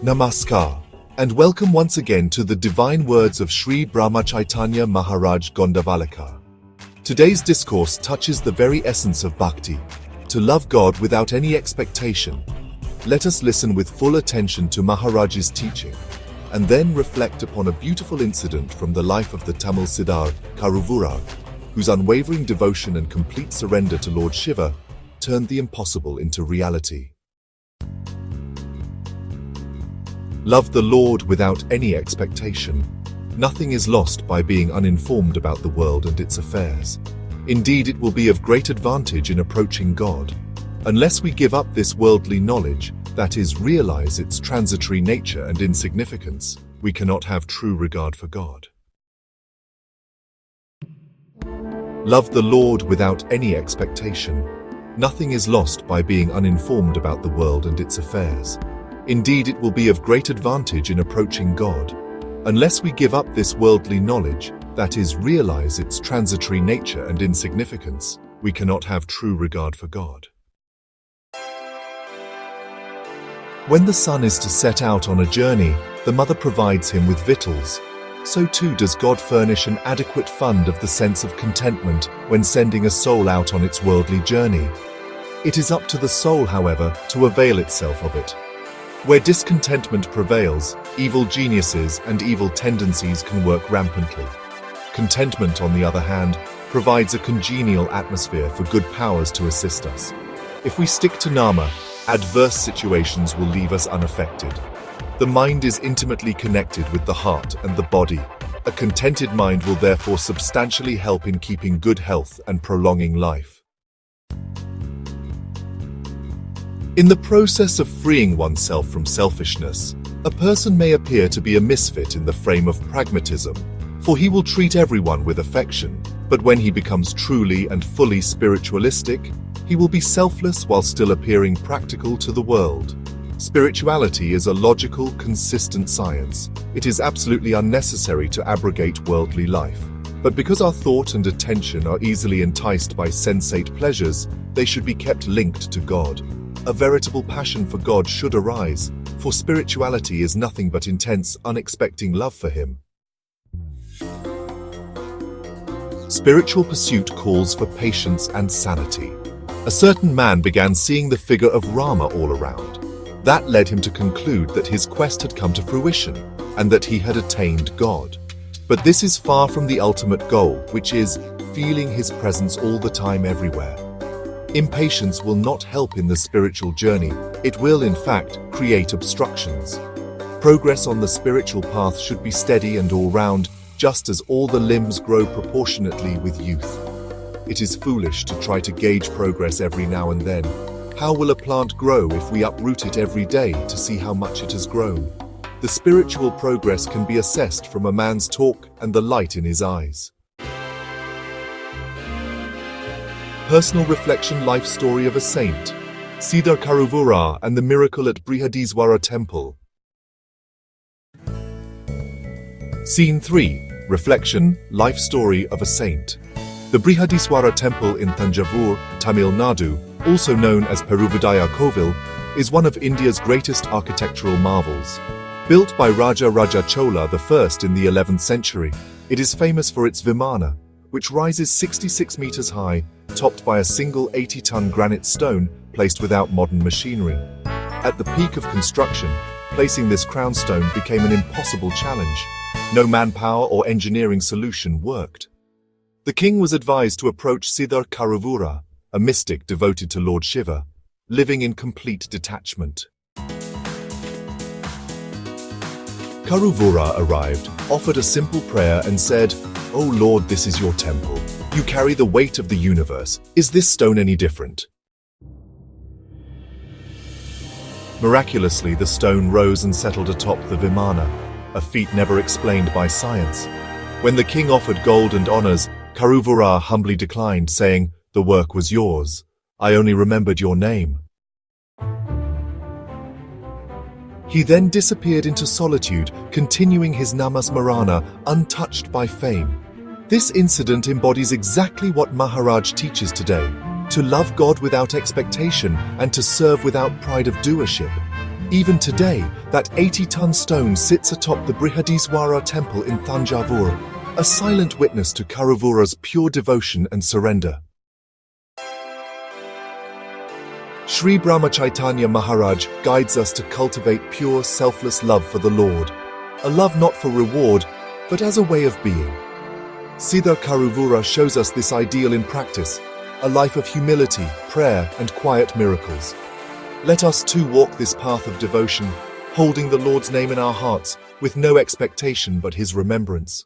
Namaskar, and welcome once again to the divine words of Shri Brahmachaitanya Maharaj Gondavalekar. Today's discourse touches the very essence of bhakti, to love God without any expectation. Let us listen with full attention to Maharaj's teaching, and then reflect upon a beautiful incident from the life of the Tamil Siddhar Karuvoorar, whose unwavering devotion and complete surrender to Lord Shiva turned the impossible into reality. Love the Lord without any expectation. Nothing is lost by being uninformed about the world and its affairs. Indeed, it will be of great advantage in approaching God. Unless we give up this worldly knowledge, that is, realize its transitory nature and insignificance, we cannot have true regard for God. Love the Lord without any expectation. Nothing is lost by being uninformed about the world and its affairs. Indeed, it will be of great advantage in approaching God. Unless we give up this worldly knowledge, that is, realize its transitory nature and insignificance, we cannot have true regard for God. When the son is to set out on a journey, the mother provides him with victuals. So too does God furnish an adequate fund of the sense of contentment when sending a soul out on its worldly journey. It is up to the soul, however, to avail itself of it. Where discontentment prevails, evil geniuses and evil tendencies can work rampantly. Contentment, on the other hand, provides a congenial atmosphere for good powers to assist us. If we stick to Nama, adverse situations will leave us unaffected. The mind is intimately connected with the heart and the body. A contented mind will therefore substantially help in keeping good health and prolonging life. In the process of freeing oneself from selfishness, a person may appear to be a misfit in the frame of pragmatism, for he will treat everyone with affection, but when he becomes truly and fully spiritualistic, he will be selfless while still appearing practical to the world. Spirituality is a logical, consistent science. It is absolutely unnecessary to abrogate worldly life. But because our thought and attention are easily enticed by sensate pleasures, they should be kept linked to God. A veritable passion for God should arise, for spirituality is nothing but intense, unexpected love for Him. Spiritual pursuit calls for patience and sanity. A certain man began seeing the figure of Rama all around. That led him to conclude that his quest had come to fruition, and that he had attained God. But this is far from the ultimate goal, which is feeling His presence all the time everywhere. Impatience will not help in the spiritual journey. It will, in fact, create obstructions. Progress on the spiritual path should be steady and all-round, just as all the limbs grow proportionately with youth. It is foolish to try to gauge progress every now and then. How will a plant grow if we uproot it every day to see how much it has grown? The spiritual progress can be assessed from a man's talk and the light in his eyes. Personal reflection life story of a saint, Siddhar Karuvoorar and the miracle at Brihadeeswarar Temple. Scene 3. Reflection, life story of a saint. The Brihadeeswarar Temple in Thanjavur, Tamil Nadu, also known as Peruvadaya Kovil, is one of India's greatest architectural marvels. Built by Raja Chola I in the 11th century, it is famous for its Vimana, which rises 66 meters high, topped by a single 80-ton granite stone placed without modern machinery. At the peak of construction, placing this crown stone became an impossible challenge. No manpower or engineering solution worked. The king was advised to approach Siddhar Karuvoorar, a mystic devoted to Lord Shiva, living in complete detachment. Karuvoorar arrived, offered a simple prayer and said, "O Lord, this is your temple. You carry the weight of the universe. Is this stone any different?" Miraculously, the stone rose and settled atop the Vimana, a feat never explained by science. When the king offered gold and honors, Karuvoorar humbly declined, saying, "The work was yours. I only remembered your name." He then disappeared into solitude, continuing his Namasmarana, untouched by fame. This incident embodies exactly what Maharaj teaches today: to love God without expectation and to serve without pride of doership. Even today, that 80-ton stone sits atop the Brihadeeswarar Temple in Thanjavur, a silent witness to Karuvoorar's pure devotion and surrender. Shri Brahmachaitanya Maharaj guides us to cultivate pure, selfless love for the Lord, a love not for reward, but as a way of being. Siddhar Karuvoorar shows us this ideal in practice, a life of humility, prayer, and quiet miracles. Let us too walk this path of devotion, holding the Lord's name in our hearts, with no expectation but His remembrance.